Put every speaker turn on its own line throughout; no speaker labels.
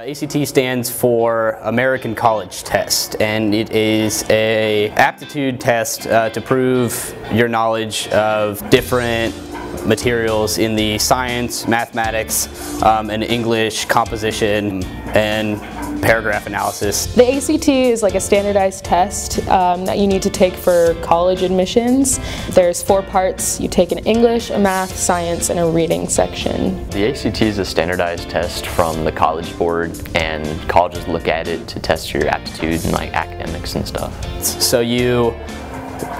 ACT stands for American College Test, and it is a aptitude test to prove your knowledge of different materials in the science, mathematics, and English composition and paragraph analysis.
The ACT is like a standardized test that you need to take for college admissions. There's 4 parts. You take an English, a math, science, and a reading section.
The ACT is a standardized test from the College Board, and colleges look at it to test your aptitude and like academics and stuff. So
you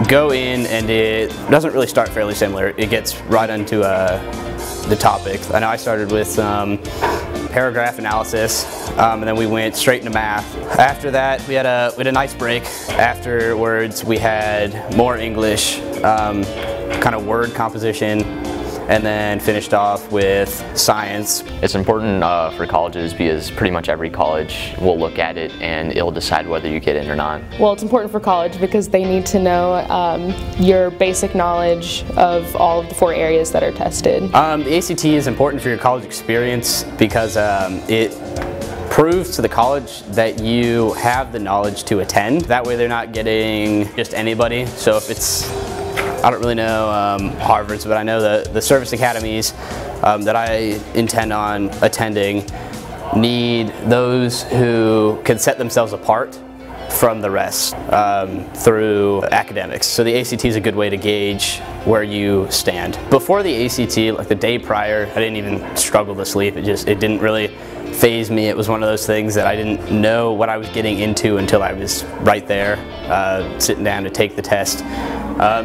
go in and it doesn't really start fairly similar. It gets right into the topics. I know I started with paragraph analysis, and then we went straight into math. After that, we had a nice break. Afterwards, we had more English, kind of word composition, and then finished off with science. It's important for colleges because pretty much every college will look at it and it'll decide whether you get in or not.
Well, it's important for college because they need to know your basic knowledge of all of the 4 areas that are tested.
The ACT is important for your college experience because it proves to the college that you have the knowledge to attend. That way they're not getting just anybody. So if it's, I don't really know Harvard's, but I know the service academies that I intend on attending need those who can set themselves apart from the rest through academics. So the ACT is a good way to gauge where you stand. Before the ACT, like the day prior, I didn't even struggle to sleep. It didn't really faze me. It was one of those things that I didn't know what I was getting into until I was right there, sitting down to take the test.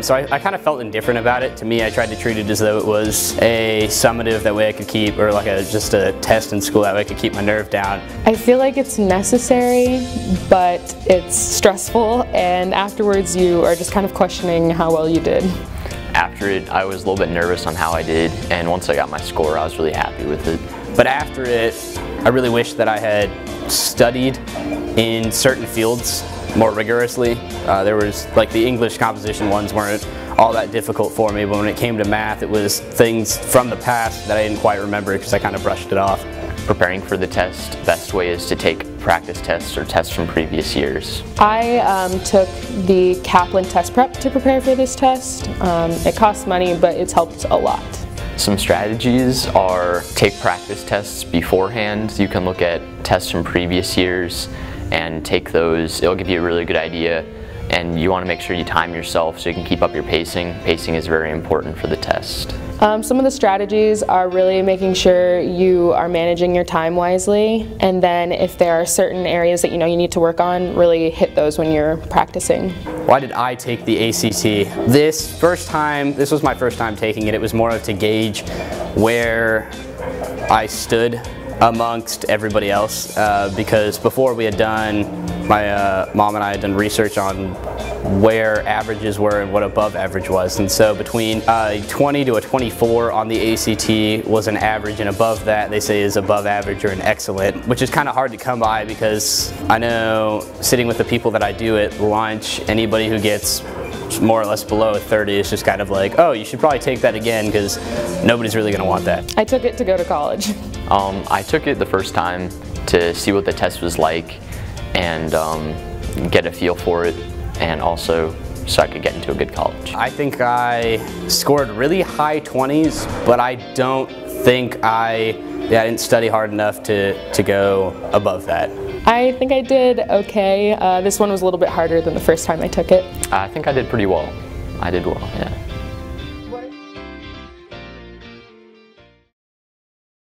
So I kind of felt indifferent about it. To me, I tried to treat it as though it was a summative, that way I could keep, or like just a test in school, that way I could keep my nerve down.
I feel like it's necessary, but it's stressful, and afterwards you are just kind of questioning how well you did.
After it, I was a little bit nervous on how I did, and once I got my score, I was really happy with it.
But after it, I really wish that I had studied in certain fields more rigorously. There was, like, the English composition ones weren't all that difficult for me, but when it came to math, it was things from the past that I didn't quite remember because I kind of brushed it off.
Preparing for the test, the best way is to take practice tests or tests from previous years.
I took the Kaplan test prep to prepare for this test. It costs money, but it's helped a lot.
Some strategies are take practice tests beforehand. You can look at tests from previous years and take those. It'll give you a really good idea, and you want to make sure you time yourself so you can keep up your pacing. Pacing is very important for the test.
Some of the strategies are really making sure you are managing your time wisely, and then if there are certain areas that you know you need to work on, really hit those when you're practicing.
Why did I take the ACT? This was my first time taking it. It was more of to gauge where I stood amongst everybody else, because before we had done, my mom and I had done research on where averages were and what above average was, and so between a 20 to a 24 on the ACT was an average, and above that they say is above average or an excellent, which is kind of hard to come by because I know sitting with the people that I do at lunch, anybody who gets more or less below a 30 is just kind of like, oh, you should probably take that again because nobody's really going to want that.
I took it to go to college.
I took it the first time to see what the test was like and get a feel for it, and also so I could get into a good college. I think I scored really high 20s, but I don't think I didn't study hard enough to go above that.
I think I did okay. This one was a little bit harder than the first time I took it.
I think I did pretty well. I did well, yeah.